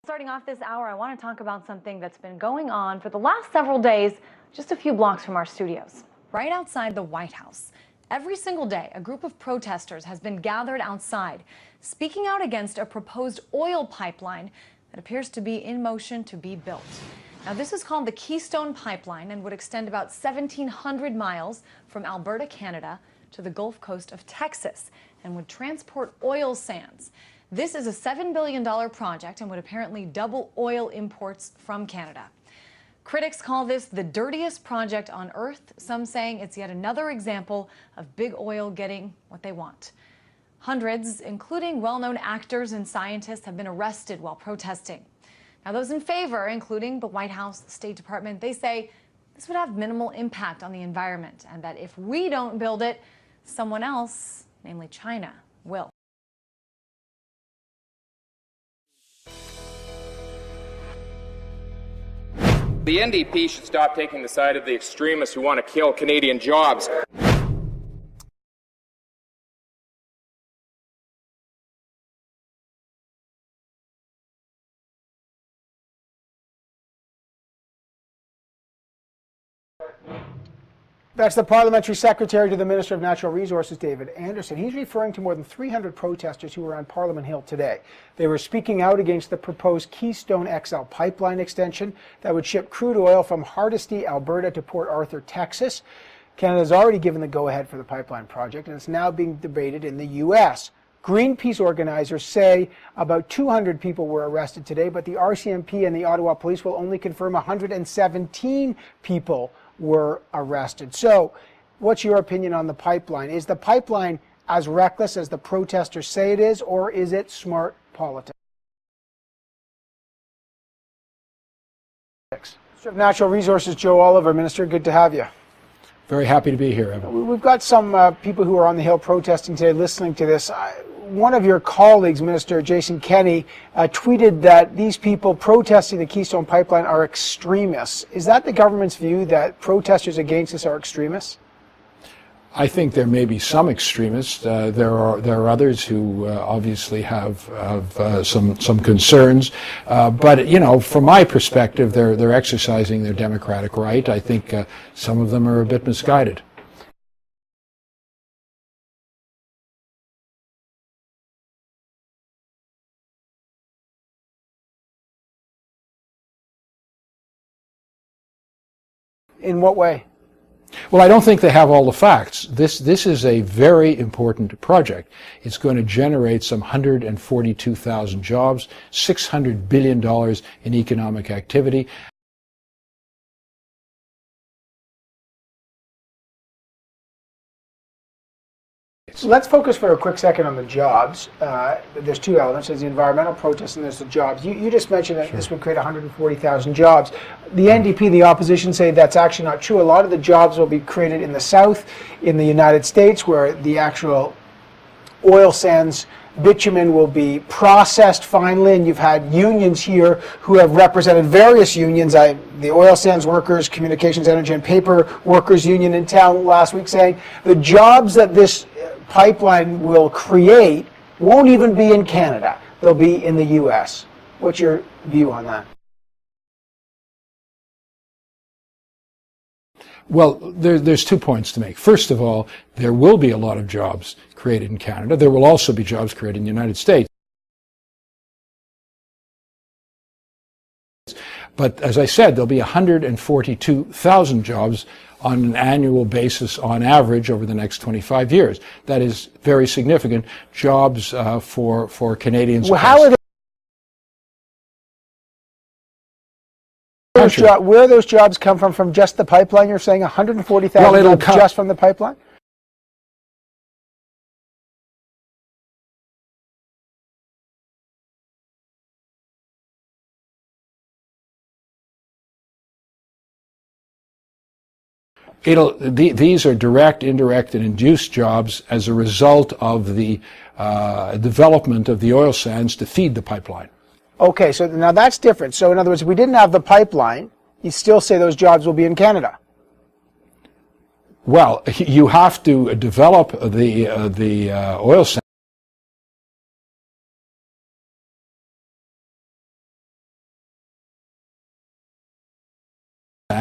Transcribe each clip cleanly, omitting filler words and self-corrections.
Starting off this hour, I want to talk about something that's been going on for the last several days, just a few blocks from our studios, right outside the White House. Every single day, a group of protesters has been gathered outside, speaking out against a proposed oil pipeline that appears to be in motion to be built. Now, this is called the Keystone Pipeline and would extend about 1,700 miles from Alberta, Canada, to the Gulf Coast of Texas and would transport oil sands. This is a $7 billion project and would apparently double oil imports from Canada. Critics call this the dirtiest project on Earth, some saying it's yet another example of big oil getting what they want. Hundreds, including well-known actors and scientists, have been arrested while protesting. Now, those in favor, including the White House, the State Department, they say this would have minimal impact on the environment and that if we don't build it, someone else, namely China, will. The NDP should stop taking the side of the extremists who want to kill Canadian jobs. That's the Parliamentary Secretary to the Minister of Natural Resources, David Anderson. He's referring to more than 300 protesters who were on Parliament Hill today. They were speaking out against the proposed Keystone XL pipeline extension that would ship crude oil from Hardisty, Alberta to Port Arthur, Texas. Canada has already given the go-ahead for the pipeline project, and it's now being debated in the U.S. Greenpeace organizers say about 200 people were arrested today, but the RCMP and the Ottawa Police will only confirm 117 people were arrested. So, what's your opinion on the pipeline? Is the pipeline as reckless as the protesters say it is, or is it smart politics? Minister of Natural Resources, Joe Oliver. Minister, good to have you. Very happy to be here, Evan. We've got some people who are on the Hill protesting today listening to this. One of your colleagues, Minister Jason Kenney, tweeted that these people protesting the Keystone Pipeline are extremists. Is that the government's view, that protesters against this are extremists? I think there may be some extremists. There are others who obviously have some concerns. But you know, from my perspective, they're exercising their democratic right. I think some of them are a bit misguided. In what way? Well, I don't think they have all the facts. This is a very important project. It's going to generate some 142,000 jobs, $600 billion in economic activity. So let's focus for a quick second on the jobs. There's two elements. There's the environmental protests and there's the jobs. You just mentioned that This would create 140,000 jobs. The NDP, the opposition, say that's actually not true. A lot of the jobs will be created in the South, in the United States, where the actual oil sands bitumen will be processed finally, and you've had unions here who have represented various unions, the oil sands workers, communications, energy, and paper workers union in town last week, saying the jobs that this pipeline will create won't even be in Canada. They'll be in the U.S. What's your view on that? Well, there's 2 points to make. First of all, there will be a lot of jobs created in Canada. There will also be jobs created in the United States. But as I said, there'll be 142,000 jobs on an annual basis on average over the next 25 years. That is very significant. Jobs for Canadians. Well, how are they? Where those jobs come from just the pipeline? You're saying 140,000 jobs just from the pipeline? These are direct, indirect, and induced jobs as a result of the development of the oil sands to feed the pipeline. Okay, so now that's different. So in other words, if we didn't have the pipeline, you still say those jobs will be in Canada. Well, you have to develop the oil sands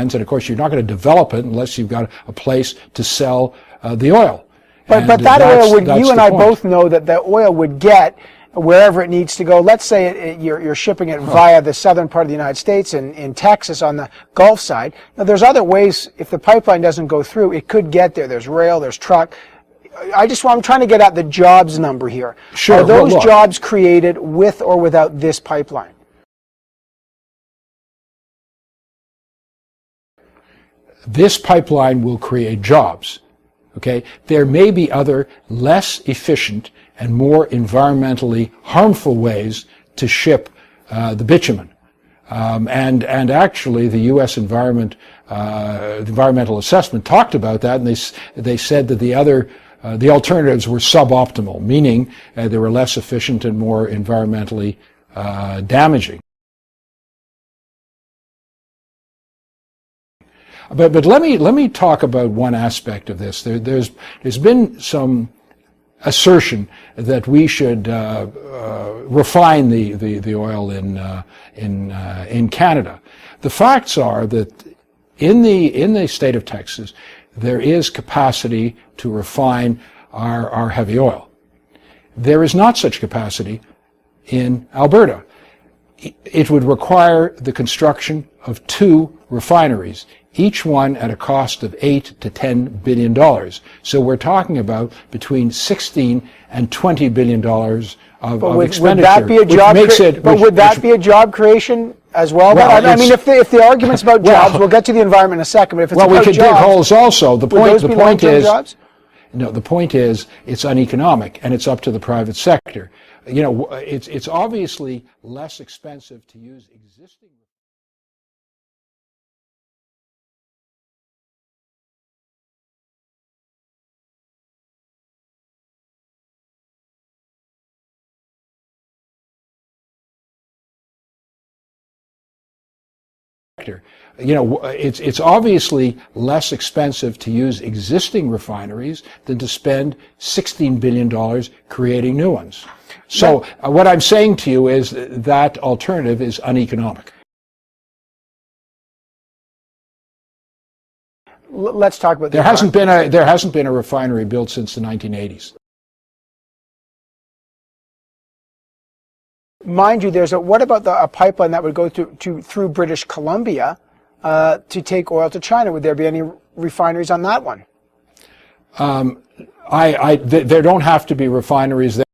pipelines, and of course you're not going to develop it unless you've got a place to sell the oil. But that oil would, you and I both know that the oil would get wherever it needs to go. Let's say you're shipping it via the southern part of the United States in Texas on the Gulf side. Now there's other ways, if the pipeline doesn't go through, it could get there. There's rail, there's truck. I'm trying to get at the jobs number here. Sure. Are those jobs created with or without this pipeline? This pipeline will create jobs. Okay? There may be other less efficient and more environmentally harmful ways to ship the bitumen. And actually, the U.S. Environmental Assessment talked about that, and they said that the alternatives were suboptimal, meaning they were less efficient and more environmentally damaging. But let me talk about one aspect of this. There's been some assertion that we should refine the oil in Canada. The facts are that in the state of Texas there is capacity to refine our heavy oil. There is not such capacity in Alberta. It would require the construction of 2 refineries, each one at a cost of $8 to $10 billion. So we're talking about between $16 and $20 billion of expenditure. Would that be a job? Would that be a job creation as well? I mean, if the argument's about jobs, we'll get to the environment in a second. But if it's about we could jobs, dig holes also. The point is, jobs? no. The point is, it's uneconomic, and it's up to the private sector. You know, it's obviously less expensive to use existing. You know, it's obviously less expensive to use existing refineries than to spend $16 billion creating new ones. So what I'm saying to you is that alternative is uneconomic. Let's talk about there hasn't been a refinery built since the 1980s. Mind you, what about a pipeline that would go through British Columbia to take oil to China? Would there be any refineries on that one? There don't have to be refineries there.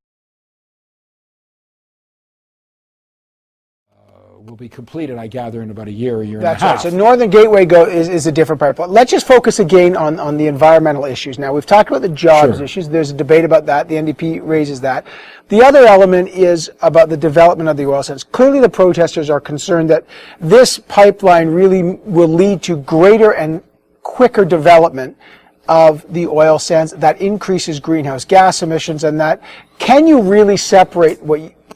Will be completed, I gather, in about a year and a half. That's right. So Northern Gateway is a different pipeline. Let's just focus again on the environmental issues. Now, we've talked about the jobs issues. There's a debate about that. The NDP raises that. The other element is about the development of the oil sands. Clearly, the protesters are concerned that this pipeline really will lead to greater and quicker development of the oil sands that increases greenhouse gas emissions, and that can you really separate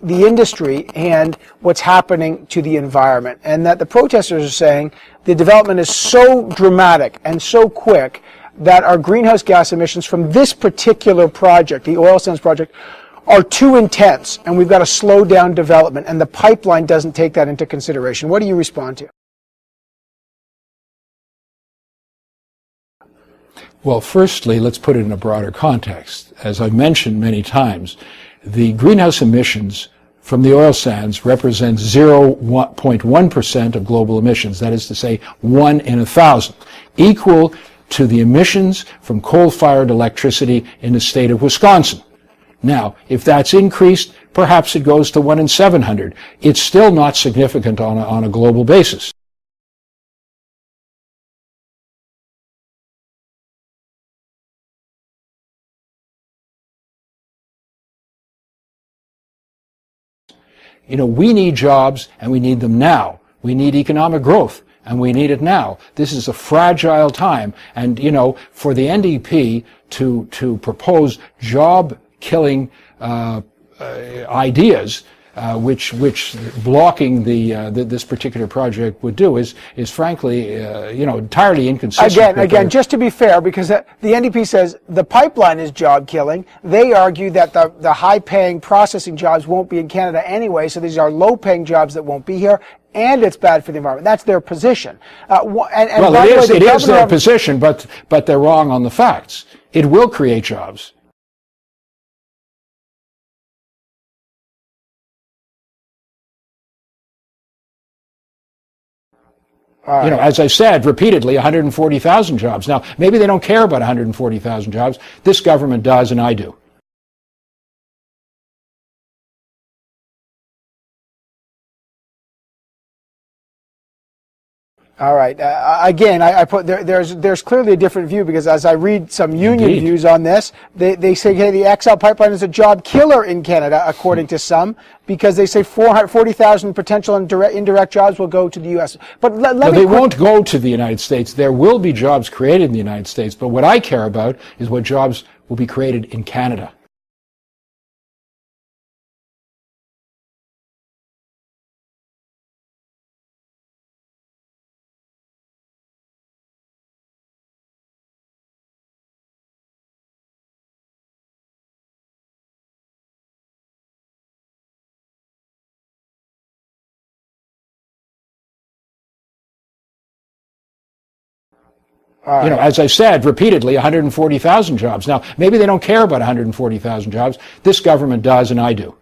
the industry and what's happening to the environment? And that the protesters are saying the development is so dramatic and so quick that our greenhouse gas emissions from this particular project, the oil sands project, are too intense, and we've got to slow down development, and the pipeline doesn't take that into consideration. What do you respond to? Well, firstly, let's put it in a broader context. As I've mentioned many times, the greenhouse emissions from the oil sands represents 0.1% of global emissions. That is to say, 1 in 1,000, equal to the emissions from coal-fired electricity in the state of Wisconsin. Now, if that's increased, perhaps it goes to 1 in 700. It's still not significant on a global basis. You know, we need jobs, and we need them now. We need economic growth, and we need it now. This is a fragile time, and, you know, for the NDP to propose job-killing ideas which blocking this particular project would do is frankly, entirely inconsistent. Again, just to be fair, because the NDP says the pipeline is job killing. They argue that the high-paying processing jobs won't be in Canada anyway, so these are low-paying jobs that won't be here, and it's bad for the environment. That's their position. It is their position, but they're wrong on the facts. It will create jobs. As I said repeatedly, 140,000 jobs. Now, maybe they don't care about 140,000 jobs. This government does, and I do. All right. Again, I put there's clearly a different view, because as I read some union views on this, they say, hey, the XL pipeline is a job killer in Canada, according to some, because they say 40,000 potential and indirect jobs will go to the U.S. But they won't go to the United States. There will be jobs created in the United States, but what I care about is what jobs will be created in Canada. As I said repeatedly, 140,000 jobs. Now, maybe they don't care about 140,000 jobs. This government does, and I do.